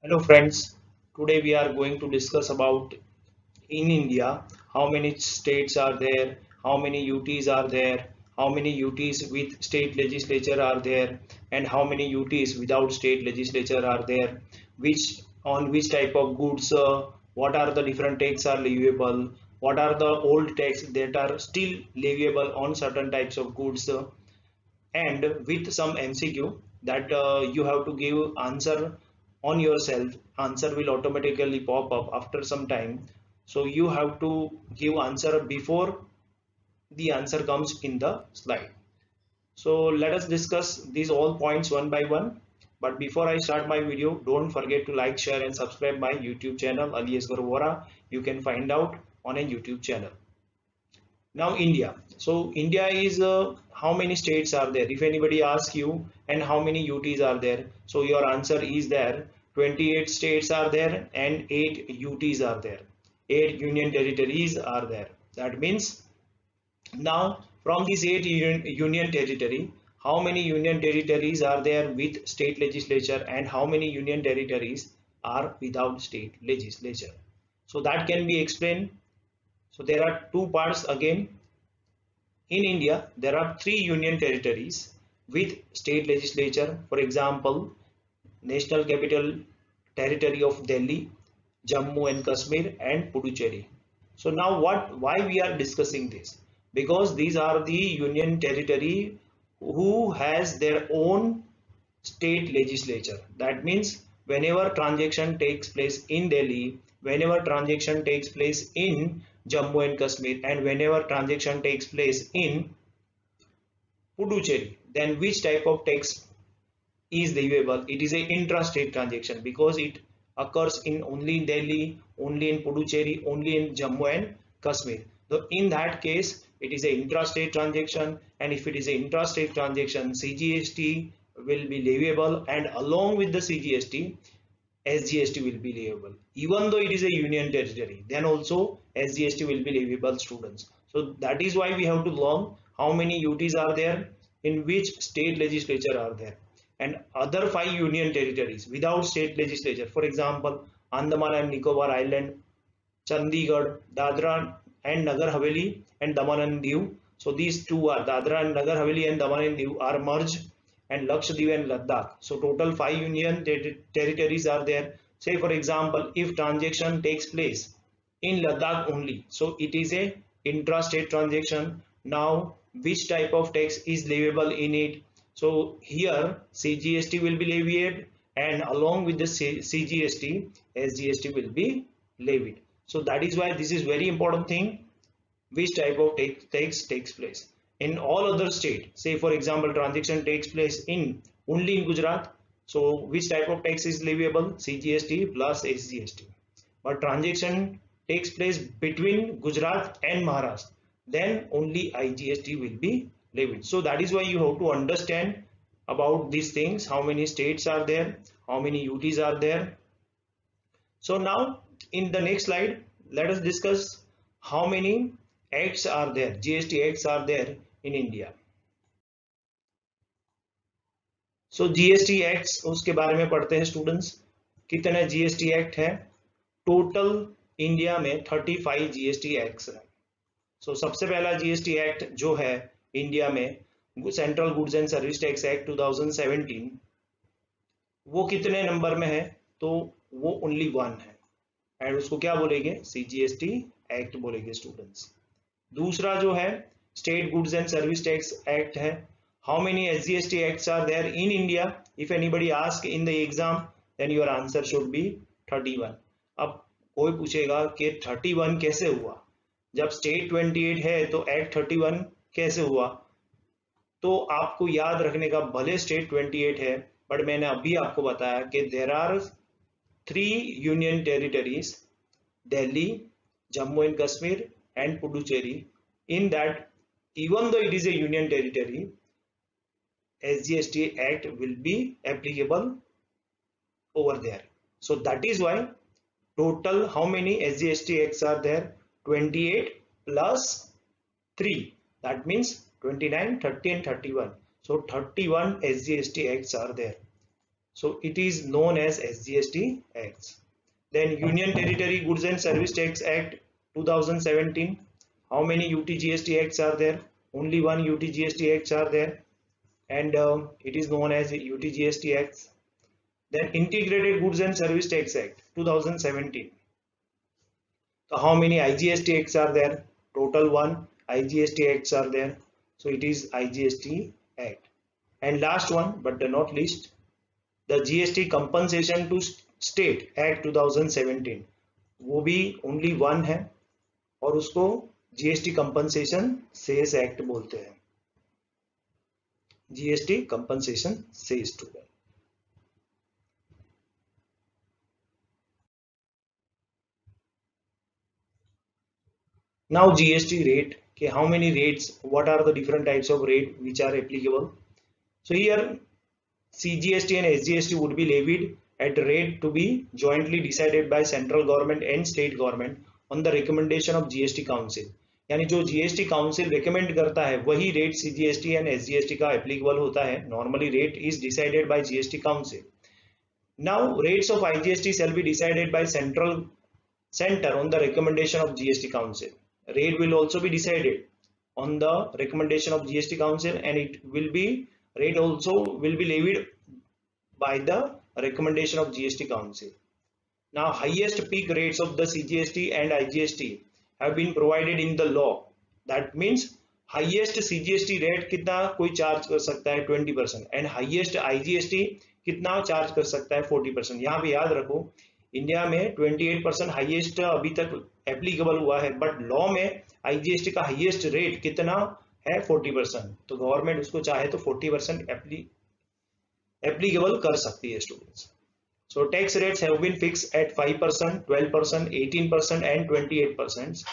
Hello friends, today we are going to discuss about in India how many states are there, how many UTs are there, how many UTs with state legislature are there, and how many UTs without state legislature are there, which on which type of goods, what are the different taxes are leviable, what are the old taxes that are still leviable on certain types of goods, and with some MCQ that you have to give answer on yourself. Answer will automatically pop up after some time, so you have to give answer before the answer comes in the slide. So let us discuss these all points one by one, but before I start my video, don't forget to like, share and subscribe my YouTube channel Ali Asghar Vora. You can find out on a YouTube channel. Now India. So India is how many states are there? If anybody asks you, and how many UTs are there? So your answer is there. 28 states are there and 8 UTs are there. 8 union territories are there. That means now from these 8 union territory, how many union territories are there with state legislature and how many union territories are without state legislature? So that can be explained. So there are two parts again. In India, there are 3 union territories with state legislature. For example, National Capital Territory of Delhi, Jammu and Kashmir, and Puducherry. So now why we are discussing this? Because these are the union territory who has their own state legislature. That means whenever transaction takes place in Delhi, whenever transaction takes place in Jammu and Kashmir, and whenever transaction takes place in Puducherry, then which type of tax is leviable? It is a intra-state transaction because it occurs in only in Delhi, only in Puducherry, only in Jammu and Kashmir. So in that case, it is a intra-state transaction, and if it is a intra-state transaction, CGST will be leviable, and along with the CGST, SGST will be leviable. Even though it is a union territory, then also SGST will be leviable, students. So that is why we have to learn how many UTs are there, in which state legislature are there, and other 5 union territories without state legislature. For example, Andaman and Nicobar Island, Chandigarh, Dadra and Nagar Haveli, and Daman and Diu. So these two are Dadra and Nagar Haveli and Daman and Diu are merged, and Lakshadweep and Ladakh. So total 5 union territories are there. Say for example, if transaction takes place in Ladakh only, so it is a intra-state transaction. Now, which type of tax is leviable in it? So here CGST will be levied, and along with the CGST, SGST will be levied. So that is why this is very important thing, which type of tax takes place. In all other state, say for example transaction takes place in only in Gujarat, so which type of tax is leviable? CGST plus SGST. But transaction takes place between Gujarat and Maharashtra, then only IGST will be levied. So that is why you have to understand about these things, how many states are there, how many UTs are there. So now in the next slide, let us discuss how many acts are there, GST acts are there in India. So GST acts उसके बारे में पढ़ते हैं students. कितने GST act है? Total India में 35 GST acts है. सो सबसे पहला GST एक्ट जो है इंडिया में, central goods and service tax act 2017, वो कितने नंबर में है? तो वो ओनली 1 है, एंड उसको क्या बोलेंगे? CGST एक्ट बोलेंगे स्टूडेंट्स. दूसरा जो है state goods and service tax act है. How many SGST acts are there in India? If anybody ask in the exam, then your answer should be 31. अब कोई पूछेगा कि 31 कैसे हुआ? जब स्टेट 28 है तो एक्ट 31 कैसे हुआ? तो आपको याद रखने का, भले स्टेट 28 है, बट मैंने अभी आपको बताया कि there are 3 union territories, Delhi, Jammu and Kashmir and Puducherry. In that, even though it is a union territory, SGST Act will be applicable over there. So that is why total how many SGST Acts are there? 28 plus 3. That means 29, 30 and 31. So 31 SGST Acts are there. So it is known as SGST Acts. Then Union Territory Goods and Service Tax Act 2017. How many UTGST Acts are there? Only one UTGST Acts are there, and it is known as UTGST Acts. Then Integrated Goods and Service Tax Act 2017. So how many IGST Acts are there? Total one IGST Acts are there. So it is IGST Act. And last one but not least, the GST Compensation to State Act 2017. वो भी only one है और उसको GST Compensation Cess Act बोलते हैं. GST Compensation Cess to them. Now GST rate, okay, how many rates, what are the different types of rate which are applicable? So here CGST and SGST would be levied at a rate to be jointly decided by central government and state government on the recommendation of GST Council. यानी जो GST Council recommend करता है वही rate CGST and SGST का applicable होता है. Normally rate is decided by GST Council. Now rates of IGST shall be decided by center on the recommendation of GST Council. Rate will also be decided on the recommendation of GST Council, and it will be rate also will be levied by the recommendation of GST Council. Now highest peak rates of the CGST and IGST have been provided in the law. That means highest CGST rate कितना कोई charge कर सकता है 20%, and highest IGST कितना charge कर सकता है 40%. यहाँ पे याद रखो इंडिया में 28% हाईएस्ट अभी तक एप्लीकेबल हुआ है, बट लॉ में आईजीएसटी का हाईएस्ट रेट कितना है 40%. तो गवर्नमेंट उसको चाहे तो 40% एप्लीकेबल कर सकती है students. So tax rates have been fixed at 5%, 12%, 18% and 28%.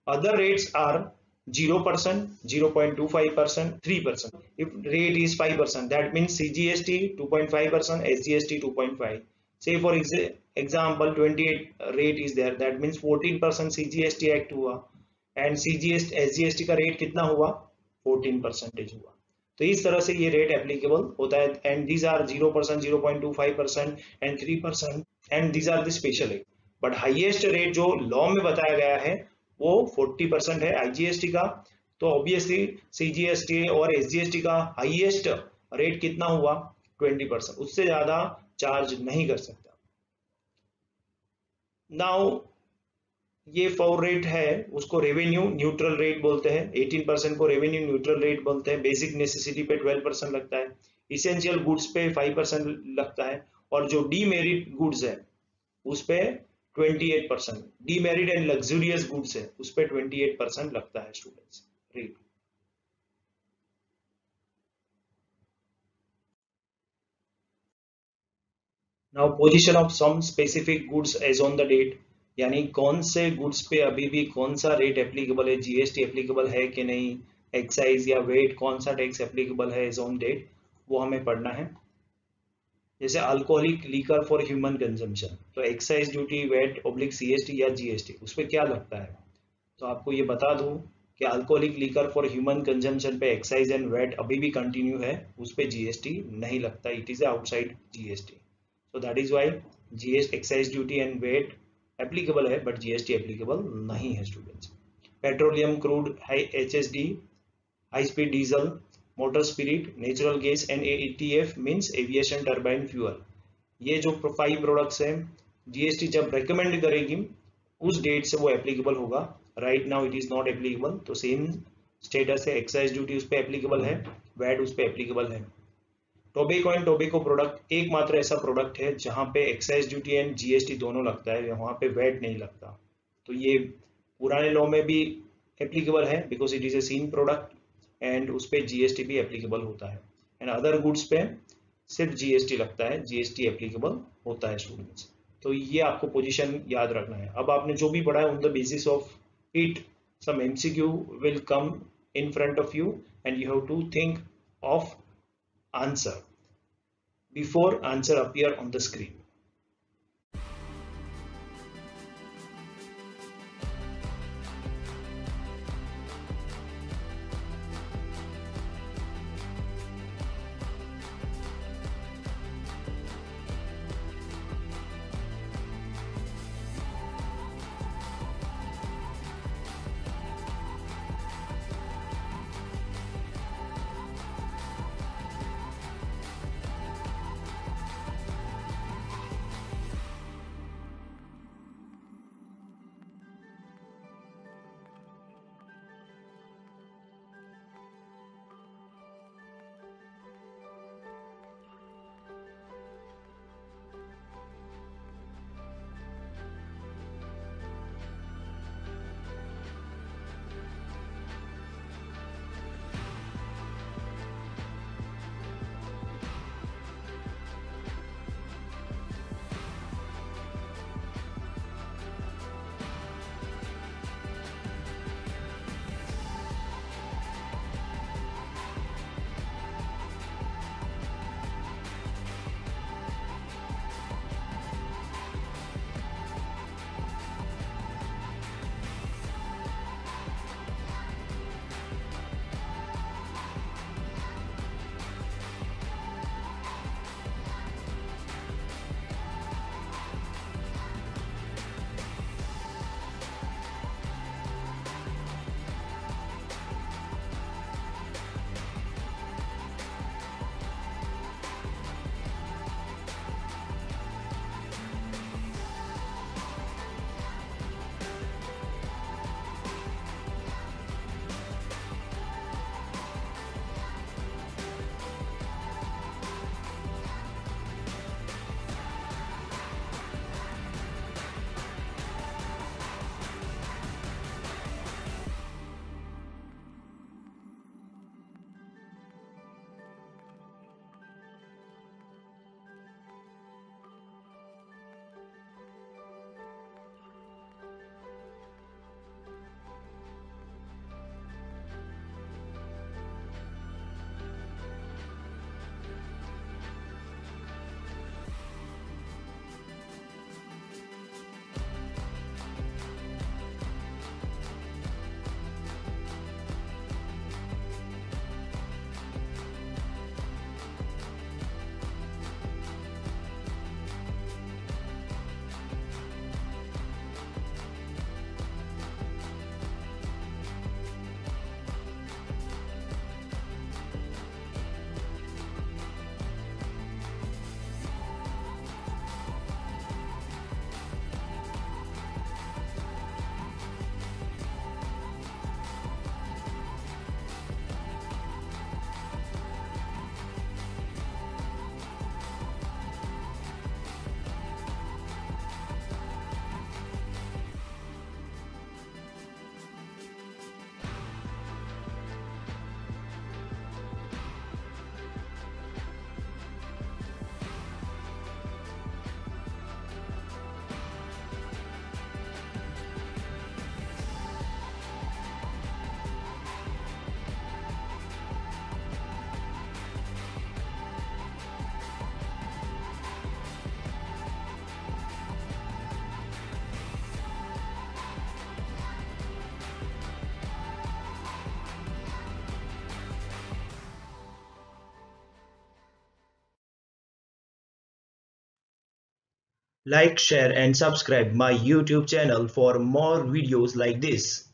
Other rates are 0%, 0.25%, 3%. If rate is 5%, that means CGST 2.5%, SGST 2.5%. Say for example 28 rate is there, that means 14% CGST Act हुआ and SGST का rate कितना हुआ 14% हुआ. तो इस तरह से ये रेट एप्लीकेबल होता है, and these are 0%, 0.25% and 3%, and these are the special act. But highest rate जो लॉ में बताया गया है वो 40% है IGST का. तो ऑब्वियसली CGST और SGST का हाईएस्ट रेट कितना हुआ 20%, उससे ज्यादा चार्ज नहीं कर सकता. नाउ ये 4 रेट है उसको रेवेन्यू न्यूट्रल रेट बोलते हैं. 18% को रेवेन्यू न्यूट्रल रेट बोलते हैं. बेसिक नेसेसिटी पे 12% लगता है, इसेंशियल गुड्स पे 5% लगता है, और जो डीमेरिट गुड्स है उस पे 28%, डीमेरिट एंड लग्जूरियस गुड्स है उस पे 28% लगता है students rate. Now position of some specific goods as on the date, यानी कौन से गुड्स पे अभी भी कौन सा रेट एप्लीकेबल है, जीएसटी एप्लीकेबल है कि नहीं, एक्साइज या वेट कौन सा टैक्स एप्लीकेबल है एज ऑन डेट, वो हमें पढ़ना है. जैसे alcoholic liquor for human consumption, तो excise duty, VAT oblique CST या जीएसटी उस पर क्या लगता है. तो आपको ये बता दूं कि alcoholic liquor for human consumption पे एक्साइज एंड वेट अभी भी कंटिन्यू है, उस पे जीएसटी नहीं लगता, it is outside GST. So that is why GST, excise duty and VAT applicable है, but GST applicable नहीं है students. Petroleum crude, HSD, high speed diesel, motor spirit, natural gas and ATF means aviation turbine fuel, ये जो 5 products हैं GST जब recommend करेगी उस date से वो एप्लीकेबल होगा. Right now it is not applicable, तो सेम स्टेटस है. एक्साइज ड्यूटी उस पर एप्लीकेबल है, वैट उस पर एप्लीकेबल है. टोबैको एंड टोबैको प्रोडक्ट एकमात्र ऐसा प्रोडक्ट है जहां पे एक्साइज ड्यूटी एंड जीएसटी दोनों लगता है, वहां पे वैट नहीं लगता. तो ये पुराने लॉ में भी एप्लीकेबल है because it is a sin product, and उस पे जीएसटी भी एप्लीकेबल होता है. एंड अदर गुड्स पे सिर्फ जीएसटी लगता है, जीएसटी एप्लीकेबल होता है स्टूडेंट्स. तो ये आपको पोजीशन याद रखना है. अब आपने जो भी पढ़ा है on the basis of it some MCQ will come in front of you and you have to think of answer before answer appear on the screen. Like, share and subscribe my YouTube channel for more videos like this.